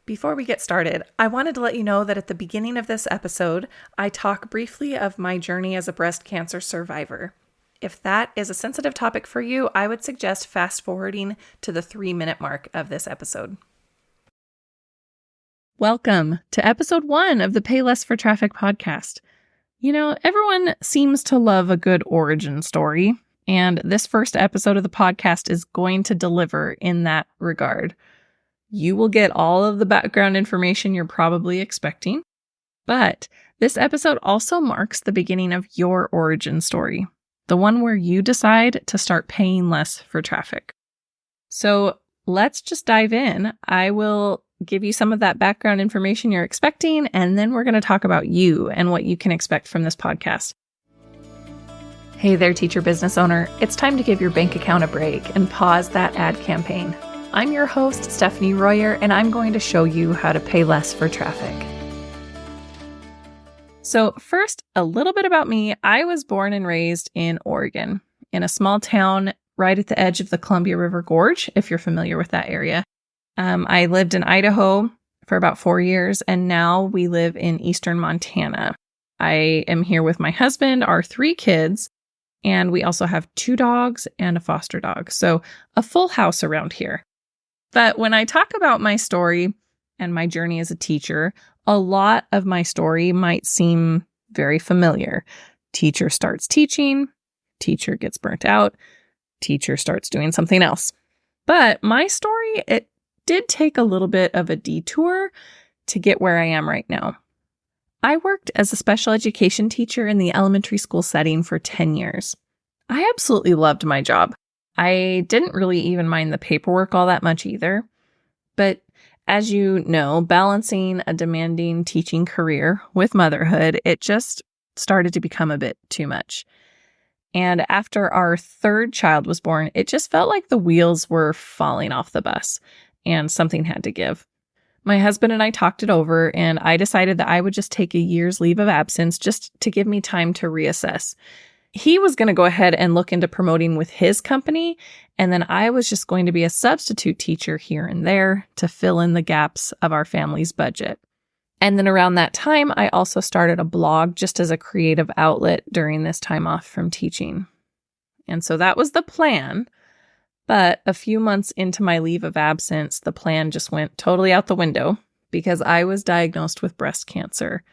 Before we get started, I wanted to let you know that at the beginning of this episode, I talk briefly of my journey as a breast cancer survivor. If that is a sensitive topic for you, I would suggest fast forwarding to the 3-minute mark of this episode. Welcome to episode 1 of the Pay Less for Traffic podcast. You know, everyone seems to love a good origin story, and this first episode of the podcast is going to deliver in that regard. You will get all of the background information you're probably expecting, but this episode also marks the beginning of your origin story, the one where you decide to start paying less for traffic. So let's just dive in. I will give you some of that background information you're expecting, and then we're going to talk about you and what you can expect from this podcast. Hey there, teacher business owner. It's time to give your bank account a break and pause that ad campaign. I'm your host, Stephanie Royer, and I'm going to show you how to pay less for traffic. So first, a little bit about me. I was born and raised in Oregon, in a small town right at the edge of the Columbia River Gorge, if you're familiar with that area. I lived in Idaho for about 4 years, and now we live in eastern Montana. I am here with my husband, our 3 kids, and we also have 2 dogs and a foster dog. So a full house around here. But when I talk about my story and my journey as a teacher, a lot of my story might seem very familiar. Teacher starts teaching, teacher gets burnt out, teacher starts doing something else. But my story, it did take a little bit of a detour to get where I am right now. I worked as a special education teacher in the elementary school setting for 10 years. I absolutely loved my job. I didn't really even mind the paperwork all that much either. But as you know, balancing a demanding teaching career with motherhood, it just started to become a bit too much. And after our 3rd child was born, it just felt like the wheels were falling off the bus and something had to give. My husband and I talked it over, and I decided that I would just take a year's leave of absence just to give me time to reassess. He was going to go ahead and look into promoting with his company, and then I was just going to be a substitute teacher here and there to fill in the gaps of our family's budget. And then around that time, I also started a blog just as a creative outlet during this time off from teaching. And so that was the plan. But a few months into my leave of absence, the plan just went totally out the window because I was diagnosed with breast cancer.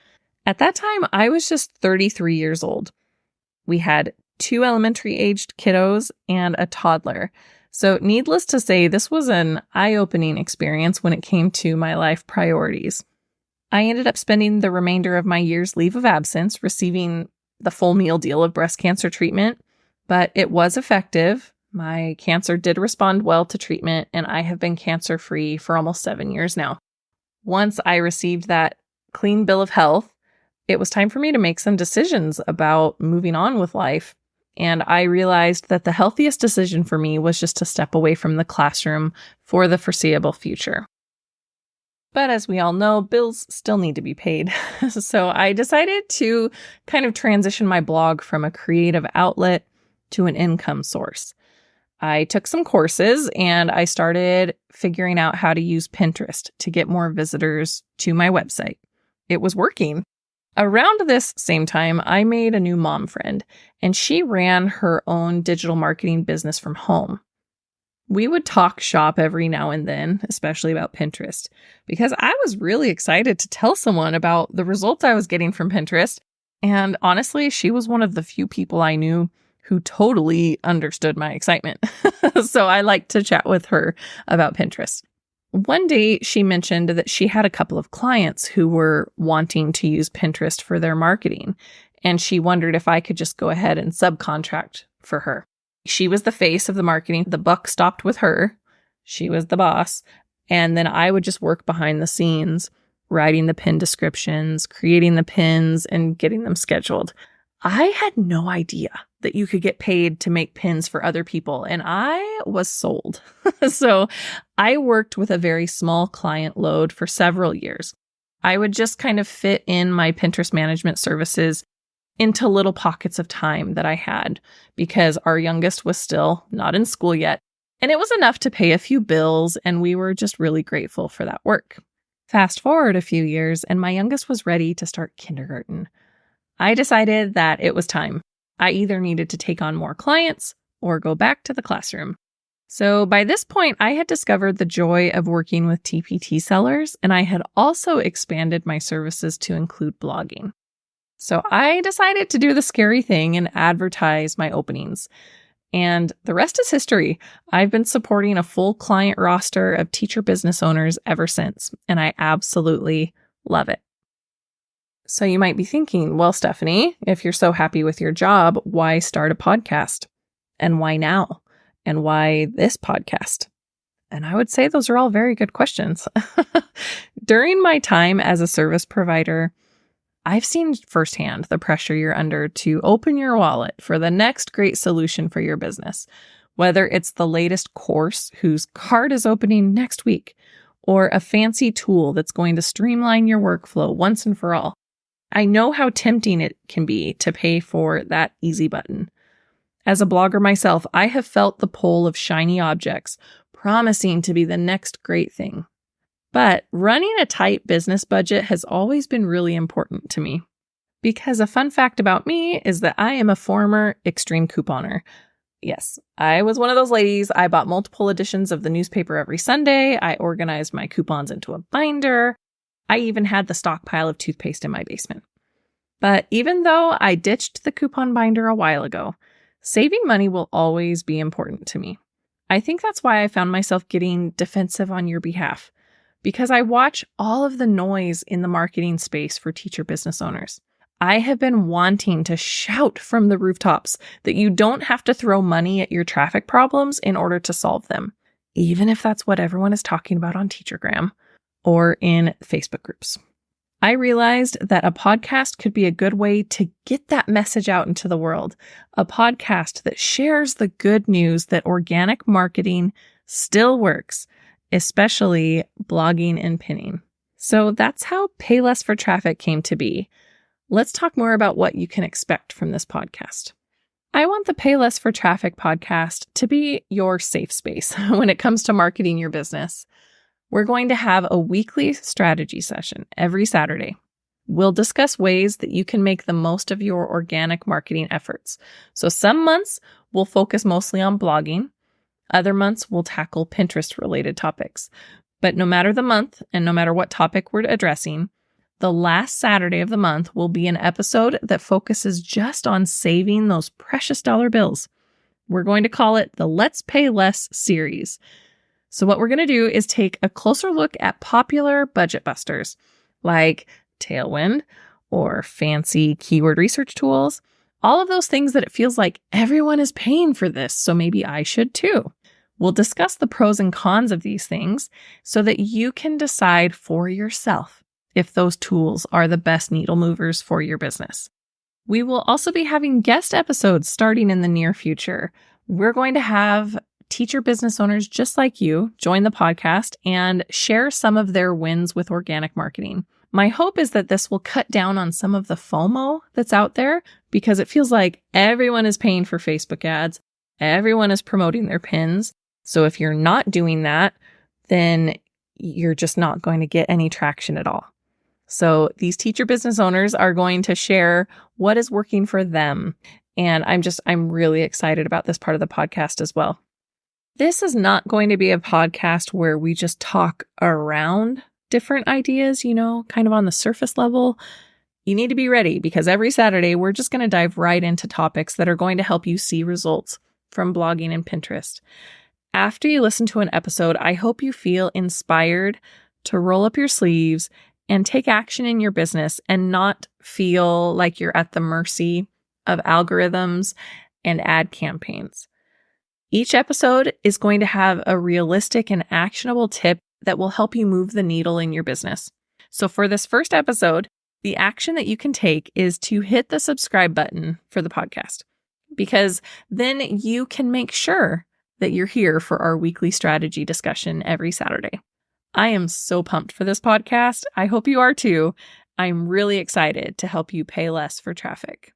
At that time, I was just 33 years old. We had 2 elementary-aged kiddos and a toddler. So needless to say, this was an eye-opening experience when it came to my life priorities. I ended up spending the remainder of my year's leave of absence receiving the full meal deal of breast cancer treatment, but it was effective. My cancer did respond well to treatment, and I have been cancer-free for almost 7 years now. Once I received that clean bill of health, it was time for me to make some decisions about moving on with life. And I realized that the healthiest decision for me was just to step away from the classroom for the foreseeable future. But as we all know, bills still need to be paid. So I decided to kind of transition my blog from a creative outlet to an income source. I took some courses and I started figuring out how to use Pinterest to get more visitors to my website. It was working. Around this same time, I made a new mom friend, and she ran her own digital marketing business from home. We would talk shop every now and then, especially about Pinterest, because I was really excited to tell someone about the results I was getting from Pinterest. And honestly, she was one of the few people I knew who totally understood my excitement. So I liked to chat with her about Pinterest. One day, she mentioned that she had a couple of clients who were wanting to use Pinterest for their marketing, and she wondered if I could just go ahead and subcontract for her. She was the face of the marketing. The buck stopped with her. She was the boss. And then I would just work behind the scenes, writing the pin descriptions, creating the pins, and getting them scheduled. I had no idea that you could get paid to make pins for other people, and I was sold. So I worked with a very small client load for several years. I would just kind of fit in my Pinterest management services into little pockets of time that I had because our youngest was still not in school yet. And it was enough to pay a few bills, and we were just really grateful for that work. Fast forward a few years, and my youngest was ready to start kindergarten. I decided that it was time. I either needed to take on more clients or go back to the classroom. So by this point, I had discovered the joy of working with TPT sellers, and I had also expanded my services to include blogging. So I decided to do the scary thing and advertise my openings. And the rest is history. I've been supporting a full client roster of teacher business owners ever since, and I absolutely love it. So you might be thinking, well, Stephanie, if you're so happy with your job, why start a podcast? And why now? And why this podcast? And I would say those are all very good questions. During my time as a service provider, I've seen firsthand the pressure you're under to open your wallet for the next great solution for your business, whether it's the latest course whose card is opening next week, or a fancy tool that's going to streamline your workflow once and for all. I know how tempting it can be to pay for that easy button. As a blogger myself, I have felt the pull of shiny objects, promising to be the next great thing. But running a tight business budget has always been really important to me. Because a fun fact about me is that I am a former extreme couponer. Yes, I was one of those ladies. I bought multiple editions of the newspaper every Sunday. I organized my coupons into a binder. I even had the stockpile of toothpaste in my basement. But even though I ditched the coupon binder a while ago, saving money will always be important to me. I think that's why I found myself getting defensive on your behalf, because I watch all of the noise in the marketing space for teacher business owners. I have been wanting to shout from the rooftops that you don't have to throw money at your traffic problems in order to solve them, even if that's what everyone is talking about on Teachergram or in Facebook groups. I realized that a podcast could be a good way to get that message out into the world, a podcast that shares the good news that organic marketing still works, especially blogging and pinning. So that's how Pay Less for Traffic came to be. Let's talk more about what you can expect from this podcast. I want the Pay Less for Traffic podcast to be your safe space when it comes to marketing your business. We're going to have a weekly strategy session every Saturday. We'll discuss ways that you can make the most of your organic marketing efforts. So some months we'll focus mostly on blogging. Other months we'll tackle Pinterest-related topics. But no matter the month and no matter what topic we're addressing, the last Saturday of the month will be an episode that focuses just on saving those precious dollar bills. We're going to call it the Let's Pay Less series. So what we're going to do is take a closer look at popular budget busters like Tailwind or fancy keyword research tools, all of those things that it feels like everyone is paying for this, so maybe I should too. We'll discuss the pros and cons of these things so that you can decide for yourself if those tools are the best needle movers for your business. We will also be having guest episodes starting in the near future. We're going to have teacher business owners just like you join the podcast and share some of their wins with organic marketing. My hope is that this will cut down on some of the FOMO that's out there because it feels like everyone is paying for Facebook ads. Everyone is promoting their pins. So if you're not doing that, then you're just not going to get any traction at all. So these teacher business owners are going to share what is working for them. And I'm really excited about this part of the podcast as well. This is not going to be a podcast where we just talk around different ideas, kind of on the surface level. You need to be ready because every Saturday we're just going to dive right into topics that are going to help you see results from blogging and Pinterest. After you listen to an episode, I hope you feel inspired to roll up your sleeves and take action in your business and not feel like you're at the mercy of algorithms and ad campaigns. Each episode is going to have a realistic and actionable tip that will help you move the needle in your business. So for this first episode, the action that you can take is to hit the subscribe button for the podcast, because then you can make sure that you're here for our weekly strategy discussion every Saturday. I am so pumped for this podcast. I hope you are too. I'm really excited to help you pay less for traffic.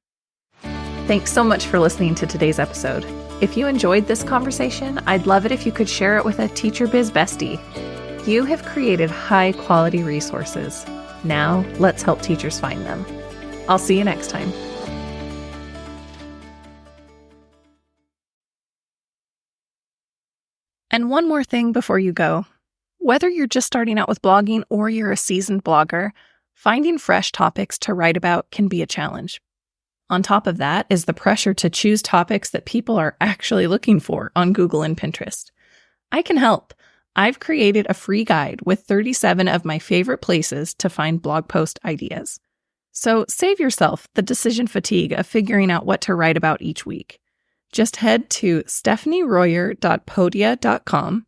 Thanks so much for listening to today's episode. If you enjoyed this conversation, I'd love it if you could share it with a Teacher Biz bestie. You have created high-quality resources. Now, let's help teachers find them. I'll see you next time. And one more thing before you go. Whether you're just starting out with blogging or you're a seasoned blogger, finding fresh topics to write about can be a challenge. On top of that is the pressure to choose topics that people are actually looking for on Google and Pinterest. I can help. I've created a free guide with 37 of my favorite places to find blog post ideas. So save yourself the decision fatigue of figuring out what to write about each week. Just head to stephanieroyer.podia.com.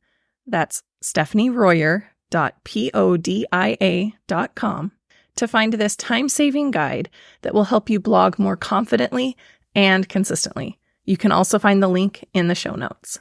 That's stephanieroyer.podia.com to find this time-saving guide that will help you blog more confidently and consistently. You can also find the link in the show notes.